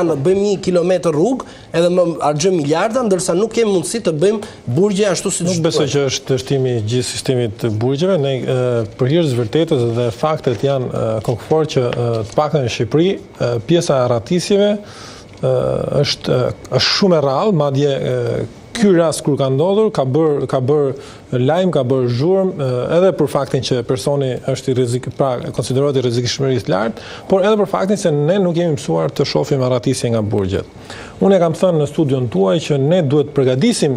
bëjmë 1 kilometër rrugë edhe më argjëm miliarda, ndërsa nuk kemi mundësi të bëjmë burgje ashtu siç nuk besoj që është shtimi i gjithë sistemit të burgjeve. Ne për hir të vërtetës dhe faktet janë konkretor që të paktën në Shqipëri pjesa e ratisjeve është shumë e rrallë, madje ky rast kur ka ndodhur ka bër lajm, ka bër zhurmë edhe për faktin që personi është konsiderohet i rrezikshmërisë lartë, por edhe për faktin se ne nuk jemi mësuar të shohim ratisje nga burgjet. Unë kam thënë në studion tuaj që ne duhet të përgatisim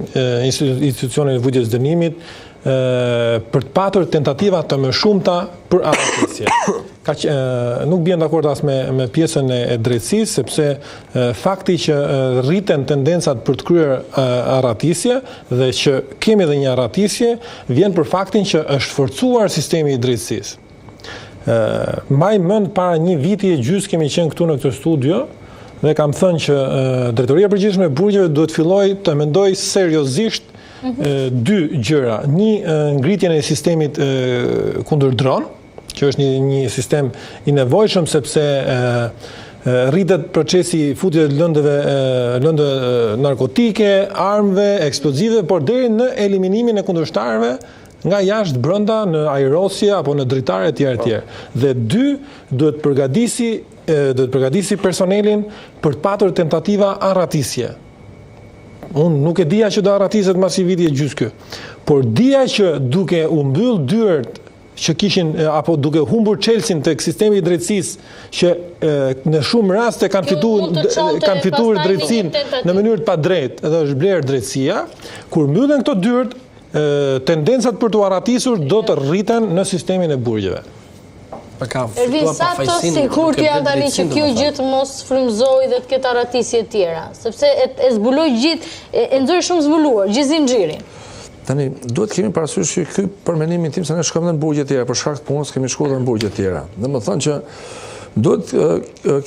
institucionin e vujtjes dënimit për të patur tentativa të mëshumta për aratisje. Nuk bien dakord as me pjesën e drejtësisë, sepse fakti që rriten tendencat për të kryer aratisje dhe që kemi edhe një aratisje vjen për faktin që është forcuar sistemi i drejtësisë. Mbaj mend para një viti e gjys kemi qenë këtu në këtë studio dhe kam thënë që Drejtoria e Përgjithshme e Burgjeve duhet filloj të mendoj seriozisht dy gjëra. Një, ngritjen e sistemit kundër dron, që është një sistem i nevojshëm sepse rritet procesi futje lëndë narkotike, armëve, eksplozive, por deri në eliminimin e kundërshtarëve nga jashtë brenda në ajrosje apo në dritare etj. Dhe dy, duhet përgatisi personelin për të patur tentativa arratisje. Unë nuk e dija që do arratiset mas i viti e gjys ky, por dija që duke u mbyll dyert që kishin apo duke humbur çelësin tek sistemi i drejtësisë që në shumë raste kanë fituar drejtësinë në mënyrë të padrejtë dhe është blerë drejtësia, kur mbyllen këto dyert, tendencat për të arratisur do të rriten në sistemin e burgjeve. Ervin, sa të sigurt janë tani që kjo gjithë mos frymëzoj dhe të ketë arratisje tjera, sepse e zbuloj gjithë, e nxori shumë zbuluar, gjithë zinxhirin. Tani, duhet kemi parasysh që ky për mendimin tim se ne shkojmë në burgje tjera, për shkak të punës kemi shkuar në burgje tjera. Domethënë që duhet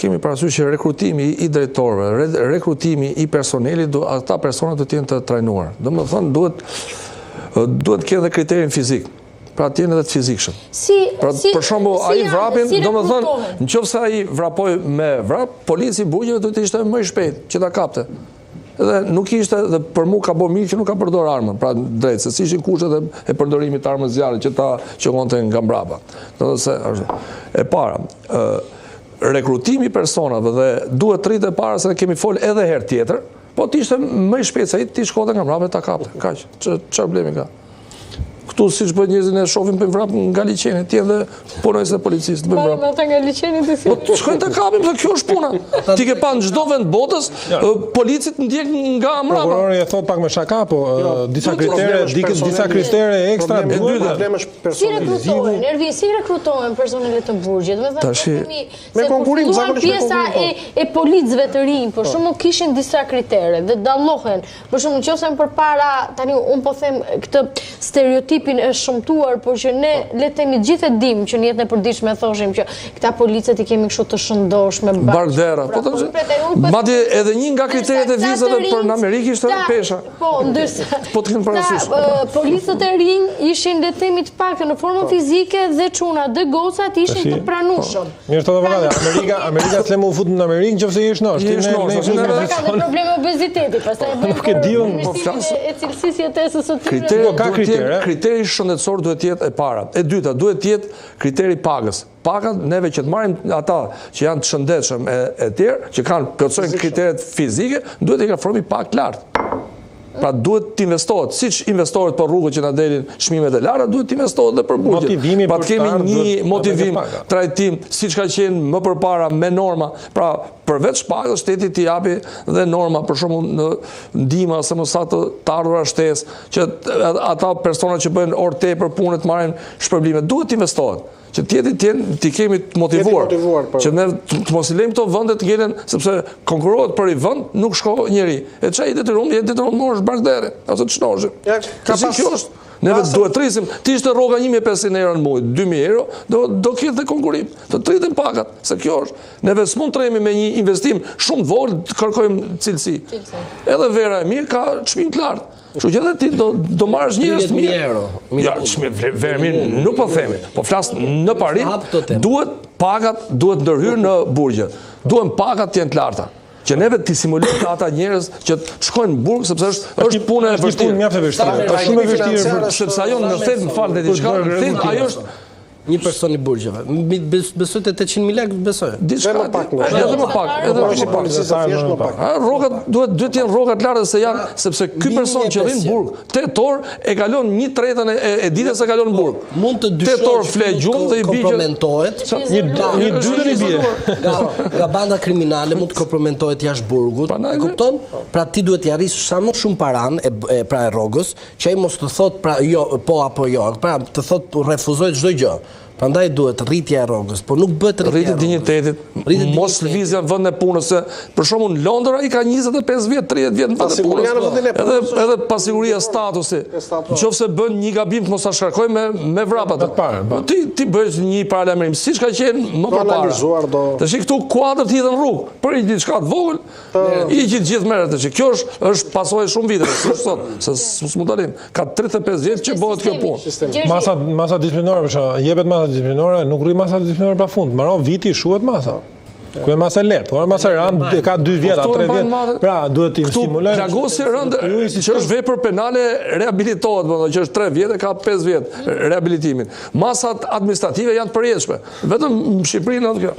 kemi parasysh që rekrutimi i drejtorëve, rekrutimi i personelit, ata persona të jenë të trajnuar. Domethënë duhet ketë edhe kriterin fizik. Pra të jenë edhe të fizikshëm. Për shembull, ai vrapin, domethënë, nëse ai vrapoi me vrap, polici burgjeve duhet të ishte më i shpejt që ta kapte. Dhe nuk ishte, dhe për mua ka bërë mirë që nuk ka përdor armën, pra drejt, se si ishin kushtet e përdorimit të armës zjarri që ta qëngonte nga mbrapa. E para, rekrutimi personave dhe duhet të rritet para se ne kemi folë edhe herë tjetër, po të ishte më i shpejt se ai të shkonte nga mbrapa ta kapte. Kaq, ç'është problemi ka? Këtu siç bëjnë njerëzit ne shohim për vrap nga liçeni, ti edhe punojës e policisë të bëjnë vrap. Ata nga liçeni të si. Po shkojnë të kapim, dhe kjo është puna. Ti ke pa në çdo vend botës, policit ndjek nga mbrapa. Prokurori e thot pak me shaka, po disa kritere ekstra duhet. Si rekrutohen, Ervin, si rekrutohen personelet të burgjit? Me konkurim, zakonisht me pjesa e policëve të rinj, për shembull kishin disa kritere dhe dallohen. Për shembull, nëse përpara tani un po them këtë stereotipin e shëmtuar, por që ne le të themi gjithë e dim që në jetën e përditshme thoshim që këta policët i kemi kështu të shëndoshme, bardera. Madje edhe një nga kriteret e vizave për në Amerikë ishte pesha. Po, ndërsa po të kenë parasysh. Policët e rinj ishin le të themi të paktën në formën fizike dhe çuna dhe gocat ishin të pranueshëm. Mirë të vogël, Amerika s'le më u fut në Amerikë nëse je shnosh. Ka probleme obeziteti, pastaj nuk e di unë. E cilësisë jetesës së tyre. Kriteri shëndetësor duhet të jetë e para. E dyta, duhet të jetë kriteri pagës. Paga neve që të marrim ata që janë të shëndetshëm e tjerë, që plotësojnë kriteret fizike, duhet të kenë formë pagë lartë. Pra duhet të investohet, siç investohet për rrugët që na delin çmimet e lara, duhet të investohet edhe për burgje. Pa të kemi një motivim, trajtim, siç ka qenë më përpara me norma. Pra përveç pagës, shteti t'i japi dhe norma, për shembull në ndihmë ose mos ato të ardhura shtesë, që ata persona që bëjnë orë tepër punë të marrin shpërblime, duhet të investohet. Që t'i kemi të motivuar, që ne të mos i lejmë këto vende të ngelen, sepse konkurohet për i vend, nuk shko njeri. E çaj i detyruar morësh bardere, ose të shnoshë. Kjo është. Neve duhet të rrisim, ti ishte rroga 1.500 euro në muaj, 2.000 euro, do ketë dhe konkurim, të rritin pagat, se kjo është. Neve s'mund të rremi me një investim shumë vogël të kërkojmë cilësi. Edhe vera e mirë ka çmim të lartë. Kështu që edhe ti do marrësh njerëz të mirë. Ja, vera mirë nuk po themi, po flas në parim, duhet pagat duhet ndërhyrë në burgje. Duhen pagat të jenë të larta. që neve t'i simulojmë ata njerëz që të shkojnë në burg sepse është punë e vështirë. Është shumë e vështirë sepse ajo në thet më falë diçka, ajo është një person i burgjeve. Besoj të 800.000 lekë, besoj. Diçka më pak. Edhe më pak. Edhe Edhe policisë thjesht më pak. Rrogat duhet të jenë rroga të larta se janë sepse ky person që rrin në burg, 8 orë e kalon 1/3 e ditës e kalon në burg. Mund të 8 orë dyshosh fle gjumë dhe i bie kompromentohet. Një dytën i bie. Nga banda kriminale mund të kompromentohet jashtë burgut. E kupton? Pra ti duhet t'i arrisësh sa më shumë paran pra e rrogës, që ai mos të thot pra jo po apo jo, pra të thot refuzoj çdo gjë. Prandaj duhet rritja e rrogës, por nuk bëhet rritja e dinjitetit, mos lëvizja në vend e punës se për shembull në Londër ai ka 25 vjet, 30 vjet në vend e punës. Edhe pasiguria statusi. Nëse bën një gabim të mos ta shkarkoj me vrapat. Ti bëj një paralajmërim, siç ka qenë më përpara. Tash këtu kuadër të jetën rrugë, për një diçka të vogël, i gjithë merret tash. Kjo është pasojë shumë viteve, si sot, se s'mund ta lim. Ka 35 vjet që bëhet kjo punë. Masa disiplinore për shkak, jepet masa disiplinore, nuk rri masa disiplinore pafund. Mbaron viti shuhet masa. Ku e masa lehtë, por masa rënd ka 2 vjet, 3 vjet. Pra duhet të stimulojmë. Plagosi rënd që është vepër penale rehabilitohet, që është 3 vjet e ka 5 vjet rehabilitimin. Masat administrative janë të përjetshme. Vetëm në Shqipëri kjo.